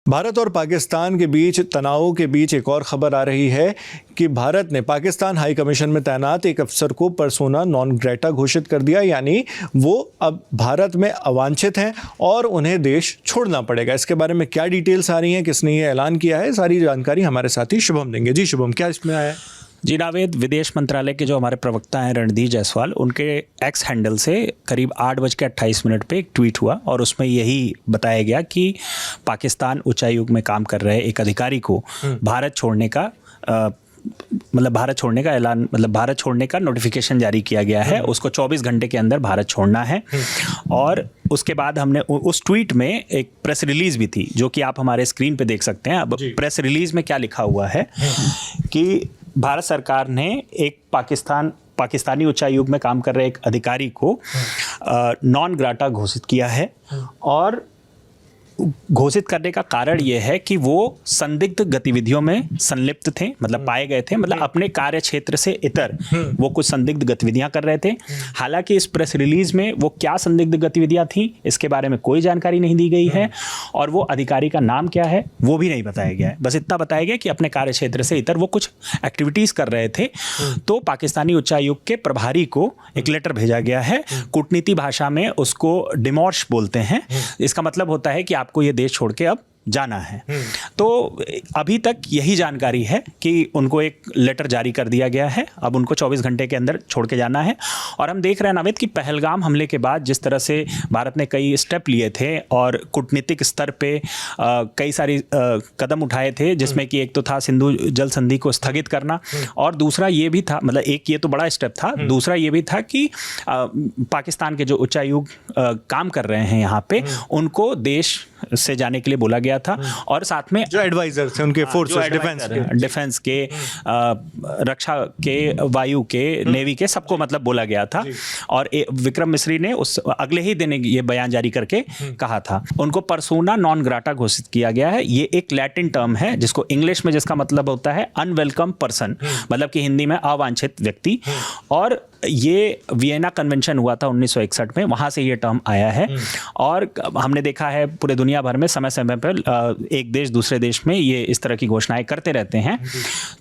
भारत और पाकिस्तान के बीच तनाव के बीच एक और खबर आ रही है कि भारत ने पाकिस्तान हाई कमीशन में तैनात एक अफसर को पर्सोना नॉन ग्रेटा घोषित कर दिया, यानी वो अब भारत में अवांछित हैं और उन्हें देश छोड़ना पड़ेगा। इसके बारे में क्या डिटेल्स आ रही हैं, किसने ये ऐलान किया है, सारी जानकारी हमारे साथी शुभम देंगे। जी शुभम, क्या इसमें आया है? जी नावेद, विदेश मंत्रालय के जो हमारे प्रवक्ता हैं रणधीर जायसवाल, उनके एक्स हैंडल से करीब 8:28 पे एक ट्वीट हुआ और उसमें यही बताया गया कि पाकिस्तान उच्चायुक्त में काम कर रहे एक अधिकारी को भारत छोड़ने का भारत छोड़ने का नोटिफिकेशन जारी किया गया है। उसको 24 घंटे के अंदर भारत छोड़ना है। और उसके बाद हमने उस ट्वीट में एक प्रेस रिलीज भी थी, जो कि आप हमारे स्क्रीन पे देख सकते हैं। अब प्रेस रिलीज में क्या लिखा हुआ है कि भारत सरकार ने एक पाकिस्तानी उच्चायुक्त में काम कर रहे एक अधिकारी को नॉन ग्राटा घोषित किया है। और घोषित करने का कारण यह है कि वो संदिग्ध गतिविधियों में संलिप्त थे, पाए गए थे, अपने कार्य क्षेत्र से इतर वो कुछ संदिग्ध गतिविधियां कर रहे थे। हालांकि इस प्रेस रिलीज में वो क्या संदिग्ध गतिविधियां थी इसके बारे में कोई जानकारी नहीं दी गई है, और वो अधिकारी का नाम क्या है वो भी नहीं बताया गया है। बस इतना बताया गया कि अपने कार्य क्षेत्र से इतर वो कुछ एक्टिविटीज कर रहे थे। तो पाकिस्तानी उच्चायुक्त के प्रभारी को एक लेटर भेजा गया है। कूटनीति भाषा में उसको डिमॉर्श बोलते हैं। इसका मतलब होता है कि आपको ये देश छोड़ के अब जाना है। तो अभी तक यही जानकारी है कि उनको एक लेटर जारी कर दिया गया है। अब उनको 24 घंटे के अंदर छोड़ के जाना है। और हम देख रहे हैं नावेद कि पहलगाम हमले के बाद जिस तरह से भारत ने कई स्टेप लिए थे और कूटनीतिक स्तर पे कई सारी कदम उठाए थे, जिसमें कि एक तो था सिंधु जल संधि को स्थगित करना, और दूसरा ये भी था, एक ये तो बड़ा स्टेप था, दूसरा ये भी था कि पाकिस्तान के जो उच्चायुक्त काम कर रहे हैं यहाँ पे, उनको देश से जाने के लिए बोला गया था। और साथ में जो एडवाइजर थे उनके फोर्सेस, डिफेंस के, रक्षा के, वायु के, नेवी के, सबको बोला गया था। और विक्रम मिस्री ने उस अगले ही दिन ये बयान जारी करके कहा था। उनको पर्सोना नॉन ग्राटा घोषित किया गया है। ये एक लैटिन टर्म है जिसको इंग्लिश में जिसका मतलब होता है अनवेलकम पर्सन, कि हिंदी में अवांछित व्यक्ति। और ये वियना कन्वेंशन हुआ था 1961 में, वहाँ से ये टर्म आया है। और हमने देखा है पूरे दुनिया भर में समय समय पर एक देश दूसरे देश में ये इस तरह की घोषणाएं करते रहते हैं।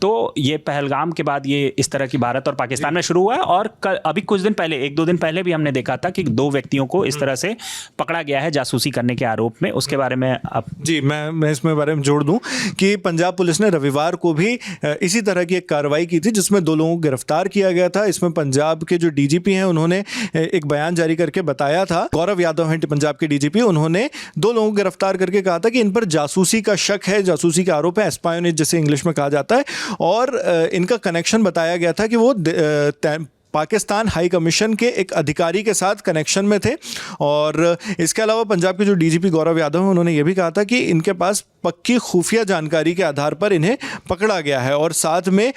तो ये पहलगाम के बाद ये इस तरह की भारत और पाकिस्तान में शुरू हुआ है। और अभी कुछ दिन पहले, 1-2 दिन पहले भी हमने देखा था कि 2 व्यक्तियों को इस तरह से पकड़ा गया है जासूसी करने के आरोप में। उसके बारे में आप जी मैं इसमें बारे में जोड़ दूं कि पंजाब पुलिस ने रविवार को भी इसी तरह की एक कार्रवाई की थी, जिसमें 2 लोगों को गिरफ्तार किया गया था। इसमें पंजाब के जो डीजीपी हैं उन्होंने एक बयान जारी करके बताया था, गौरव यादव हैं पंजाब के डीजीपी, उन्होंने 2 लोगों को गिरफ्तार करके कहा था कि इन पर जासूसी का शक है, जासूसी का आरोप है, एस्पायोनेज जिसे इंग्लिश में कहा जाता है। और इनका कनेक्शन बताया गया था कि वो पाकिस्तान हाई कमीशन के एक अधिकारी के साथ कनेक्शन में थे। और इसके अलावा पंजाब के जो डीजीपी गौरव यादव हैं उन्होंने ये भी कहा था कि इनके पास पक्की खुफिया जानकारी के आधार पर इन्हें पकड़ा गया है। और साथ में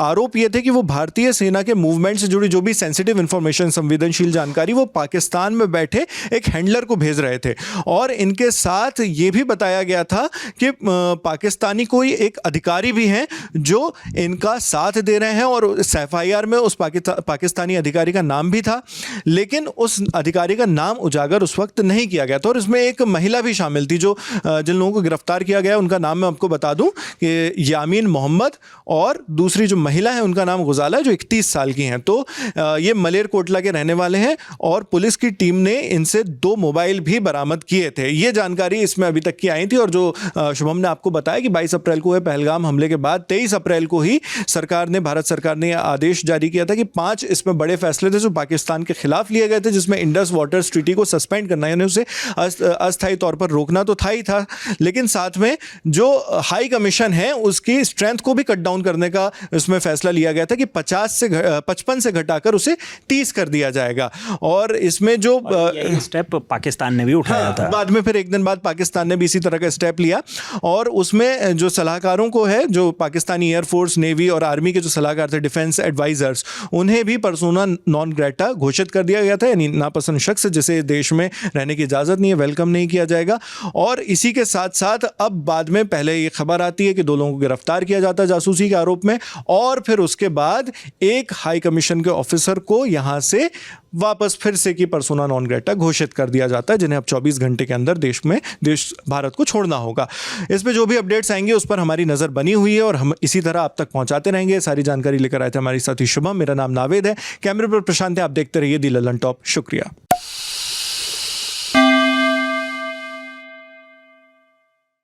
आरोप ये थे कि वो भारतीय सेना के मूवमेंट से जुड़ी जो भी सेंसिटिव इंफॉर्मेशन, संवेदनशील जानकारी, वो पाकिस्तान में बैठे एक हैंडलर को भेज रहे थे। और इनके साथ ये भी बताया गया था कि पाकिस्तानी कोई एक अधिकारी भी हैं जो इनका साथ दे रहे हैं। और एफआईआर में उस पाकिस्तानी अधिकारी का नाम भी था, लेकिन उस अधिकारी का नाम उजागर उस वक्त नहीं किया गया था। और इसमें एक महिला भी शामिल थी, जो जिन लोगों को गिरफ्तार किया गया उनका नाम मैं आपको बता दूं कि यामीन मोहम्मद, और दूसरी जो महिला है उनका नाम गुजाला है, जो 31 साल की हैं। तो ये मलेरकोटला के रहने वाले हैं। और पुलिस की टीम ने इनसे 2 मोबाइल भी बरामद किए थे। ये जानकारी इसमें अभी तक की आई थी। और जो शुभम ने आपको बताया कि 22 अप्रैल को हुए पहलगाम हमले के बाद 23 अप्रैल को ही भारत सरकार ने आदेश जारी किया था कि 5 इसमें बड़े फैसले थे जो पाकिस्तान के खिलाफ लिए गए थे, जिसमें इंडस वाटर्स ट्रीटी को सस्पेंड करना, यानी उसे अस्थायी तौर पर रोकना तो था ही था, लेकिन साथ में जो हाई कमीशन है उसकी स्ट्रेंथ को भी कट डाउन करने का इसमें फैसला लिया गया था कि 55 से घटाकर उसे 30 कर दिया जाएगा। और इसमें जो स्टेप पाकिस्तान ने भी उठाया था, बाद में फिर एक दिन बाद पाकिस्तान ने भी इसी तरह का स्टेप लिया। और उसमें जो सलाहकारों को है, जो पाकिस्तानी एयरफोर्स, नेवी और आर्मी के जो सलाहकार थे, डिफेंस एडवाइजर्स, उन्हें भी पर्सोना नॉन ग्रेटा घोषित कर दिया गया था, यानी नापसंद शख्स जिसे देश में रहने की इजाजत नहीं है, वेलकम नहीं किया जाएगा। और इसी के साथ साथ अब बाद में पहले ये खबर आती है कि 2 लोगों को गिरफ्तार किया जाता है जासूसी के आरोप में, और और फिर उसके बाद एक हाई कमीशन के ऑफिसर को यहाँ से वापस फिर से की पर्सोना नॉन ग्रेटा घोषित कर दिया जाता है, जिन्हें अब 24 घंटे के अंदर देश भारत को छोड़ना होगा। इस पे जो भी अपडेट्स आएंगे उस पर हमारी नज़र बनी हुई है और हम इसी तरह आप तक पहुंचाते रहेंगे। सारी जानकारी लेकर आए थे हमारे साथी शुभम, मेरा नाम नावेद है, कैमरे पर प्रशांत है। आप देखते रहिए दी ललन टॉप। शुक्रिया।